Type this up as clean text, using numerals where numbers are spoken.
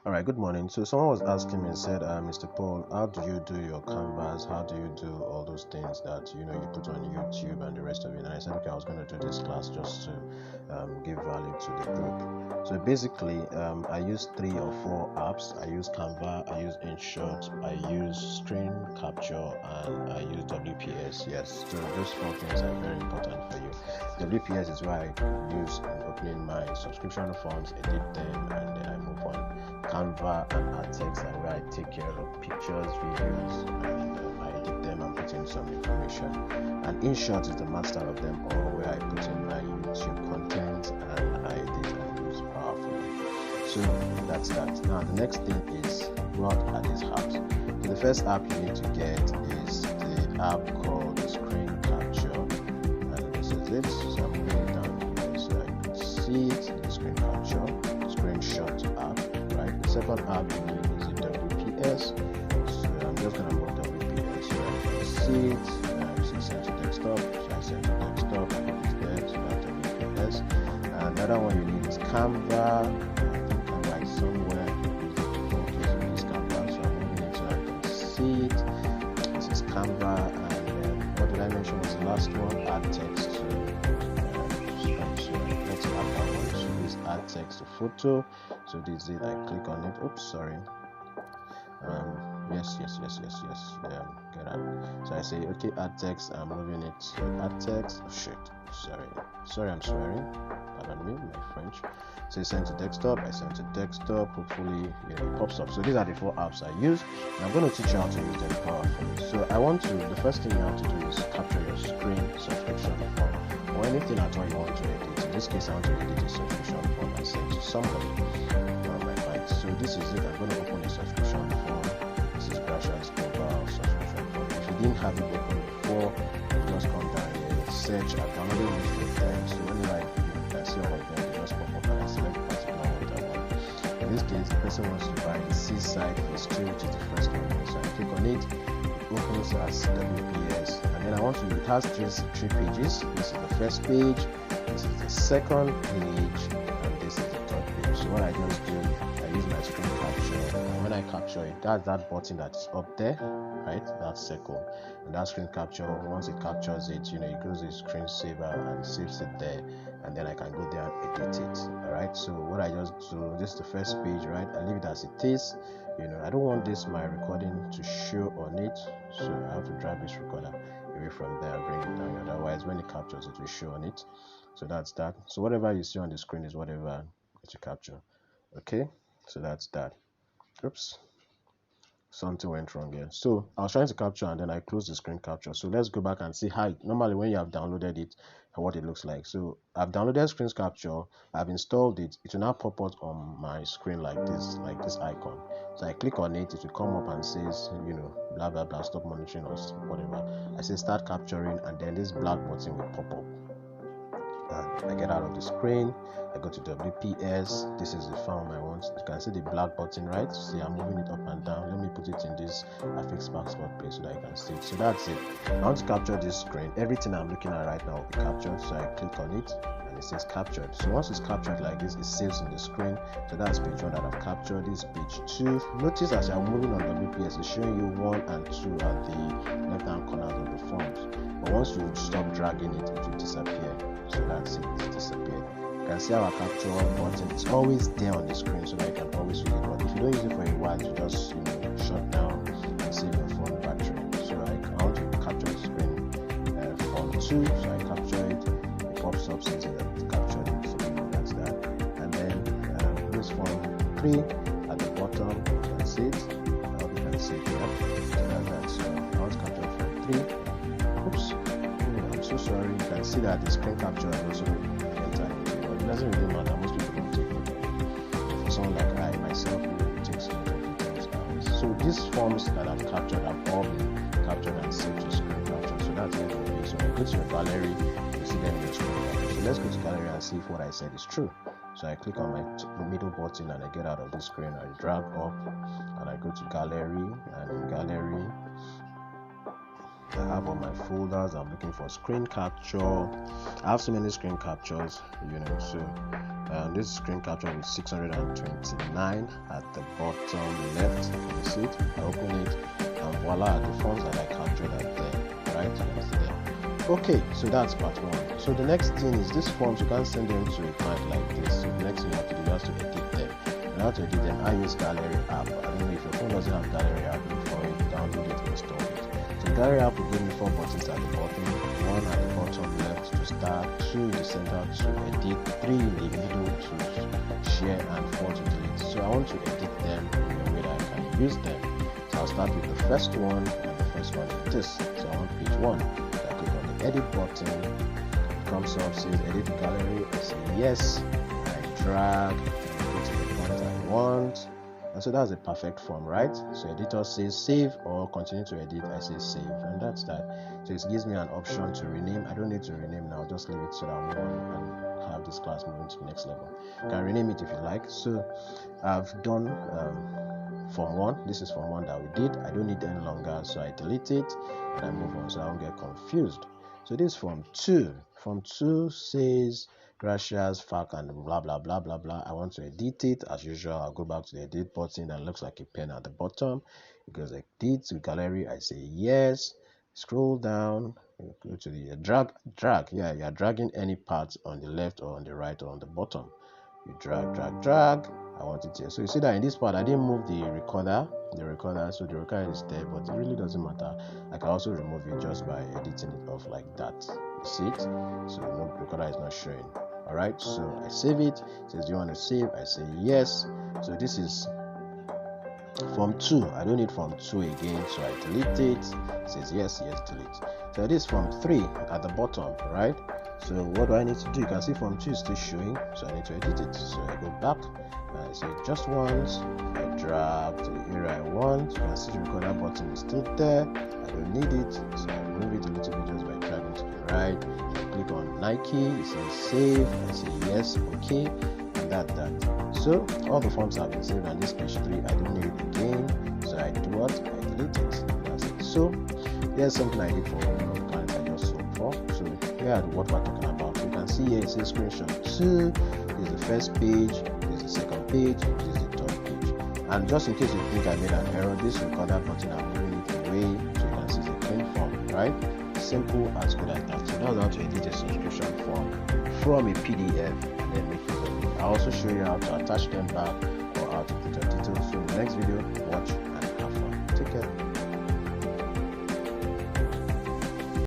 All right, good morning. So someone was asking me and said, Mr. Paul, how do you do your canvas? How do you do all those things that you put on YouTube and the rest of it? And I said, okay, I was going to do this class just to give value to the group. So basically, I use 3 or 4 apps. I use Canva, I use InShot, I use Screen Capture, and I use WPS. Yes, so those 4 things are very important for you. WPS is why I use in opening my subscription forms, edit them, and then I move on. Canva and AdText are where I take care of pictures, videos, and I edit them and put in some information. And InShot is the master of them all, where I put in my YouTube content and I edit and use powerfully. So that's that. Now the next thing is, what are these apps? So the first app you need to get is the app called Screen Capture, and this is it. So I'm moving it down here so I can see it. The Screen Capture, Screenshot app. The second app you need is the WPS. So I'm just going to move WPS so I can see it. So send to desktop. So I send to desktop. I put it there. So that's WPS. And the other one you need is Canva. I think Canva is somewhere. Use Canva. So I'm moving it so I can see it. This is Canva. And what did I mention was the last one? AdText. So let's add that one. So this AdText to photo. So this is it. I click on it. Oops, sorry. Yes. Get out. So I say, okay, add text. I'm moving it to add text. Oh, shit. Sorry, I'm swearing. Pardon me, my French. So I send to desktop. I send to desktop. Hopefully, it pops up. So these are the 4 apps I use. And I'm going to teach you how to use them powerfully. So the first thing you have to do is capture your screen subscription form or anything at all you want to edit. In this case, I want to edit a subscription form and send to somebody. So this is it. I'm going to open a subscription form. This is Brasha's global subscription form. If you didn't have it open before, just come down here, search. I've downloaded it for them. So whenever you can see all of them, you just pop up and I select the particular one that I want. In this case, the person wants to buy the Seaside Phase 2, which is the first one. So I click on it. It opens as WPS. And then it has three pages. This is the first page. This is the second page. And this is the third page. So what I just do, use my screen capture, and when I capture it, that's that button that's up there, right? That circle, and that screen capture, once it captures it, it goes to the screensaver and saves it there, and then I can go there and edit it. All right, so what I just do, this is the first page, right? I leave it as it is. I don't want my recording to show on it, so I have to drag this recorder away from there and bring it down. Otherwise, when it captures, it will show on it. So that's that. So whatever you see on the screen is whatever that you capture. Okay. So that's that. Oops, something went wrong here. So I was trying to capture and then I closed the screen capture. So let's go back and see how normally when you have downloaded it and what it looks like. So I've downloaded screen capture, I've installed it. It will now pop up on my screen like this icon. So I click on it, it will come up and says, blah blah blah, stop monitoring or whatever. I say start capturing, and then this black button will pop up. I get out of the screen, I go to WPS. This is the form I want. You can see the black button, right? See, I'm moving it up and down. Let me put it in this affix passport place so that you can see it. So that's it. I want to capture this screen. Everything I'm looking at right now will be captured. So I click on it and it says captured. So once it's captured like this, it saves in the screen. So that's page 1 that I've captured. This is page 2. Notice as I'm moving on WPS, it's showing you 1 and 2 at the left hand corner of the forms. But once you stop dragging it, it will disappear. So that's it, it's disappeared. You can see our capture button. It's always there on the screen so that you can always use it. But if you don't use it for a while, you just shut down and save your phone battery. So I want to capture the screen form 2, so I capture it. It pops up since I captured it. So that's that. And then this form 3 at the bottom, you can see it. I hope you can see it. So that's that. So I want to capture form 3. Oops. So sorry, you can see that the screen capture is also entered into it, but it doesn't really matter. Most people don't take note of it. For someone like I myself, it takes note of details now. So these forms that I've captured have all been captured and saved to screen capture. So that's it for me. So I go to your gallery, you see them in your screen capture. So let's go to gallery and see if what I said is true. So I click on my middle button and I get out of the screen. I drag up and I go to gallery, and in gallery I have all my folders. I'm looking for screen capture. I have so many screen captures, so this screen capture with 629 at the bottom left. You see it? I open it, and voila, the forms that I captured are there, right? It's there. Okay, so that's part one. So the next thing is these forms, you can't send them to a client like this. So the next thing you have to do is to edit them. And how to edit them, I use Gallery app. I don't know if your phone doesn't have Gallery app, look for it, download it, install it. So the Gallery app will give me 4 buttons at the bottom, 1 at the bottom left to start, 2 in the center to edit, 3 in the middle to share, and 4 to delete. So I want to edit them in a way that I can use them. So I'll start with the first one, and the first one is this. So I want page 1. So I click on the edit button, it comes up, says edit gallery, I say yes, I drag, go to the point I want. And so that's a perfect form, right? So editor says save or continue to edit, I say save, and that's that. So it gives me an option to rename. I don't need to rename now, just leave it so that I'll move on and have this class moving to the next level. You can rename it if you like. So I've done form 1. This is form 1 that we did. I don't need it any longer, so I delete it and I move on so I don't get confused. So this is form 2. Form 2 says gracias, fuck, and blah blah blah blah blah. I want to edit it. As usual, I'll go back to the edit button that looks like a pen at the bottom. It goes like edit to gallery, I say yes. Scroll down, go to the drag. Yeah, you're dragging any part on the left or on the right or on the bottom. You drag. I want it here. So you see that in this part I didn't move the recorder, so the recorder is there, but it really doesn't matter. I can also remove it just by editing it off like that. You see it? So no recorder is not showing. Alright, so I save it. It says, do you want to save? I say yes. So this is form 2. I don't need form 2 again, so I delete it. It says yes, delete. So this is form 3 at the bottom, right? So what do I need to do? You can see form 2 is still showing, so I need to edit it. So I go back and I say just once. I drag to the area I want. You can see the recorder button is still there. I don't need it, so I remove it a little bit just by dragging to the right. I click on Nike, it says save. I say yes, okay, and that. So all the forms have been saved, and this page 3 I don't need it again. So I do what? I delete it. That's it. So here's something I did for one of the clients I just sold for. So here are what we're talking about. You can see here it says screenshot 2. This is the first page, this is the second page, this is the third page. And just in case you think I made an error, this recorder button I'm moving it away so you can see the clean form, right? Simple as good as that. So that's how to edit a subscription form from a PDF and then make it work. I'll also show you how to attach them back or how to put your details. So in the next video, watch.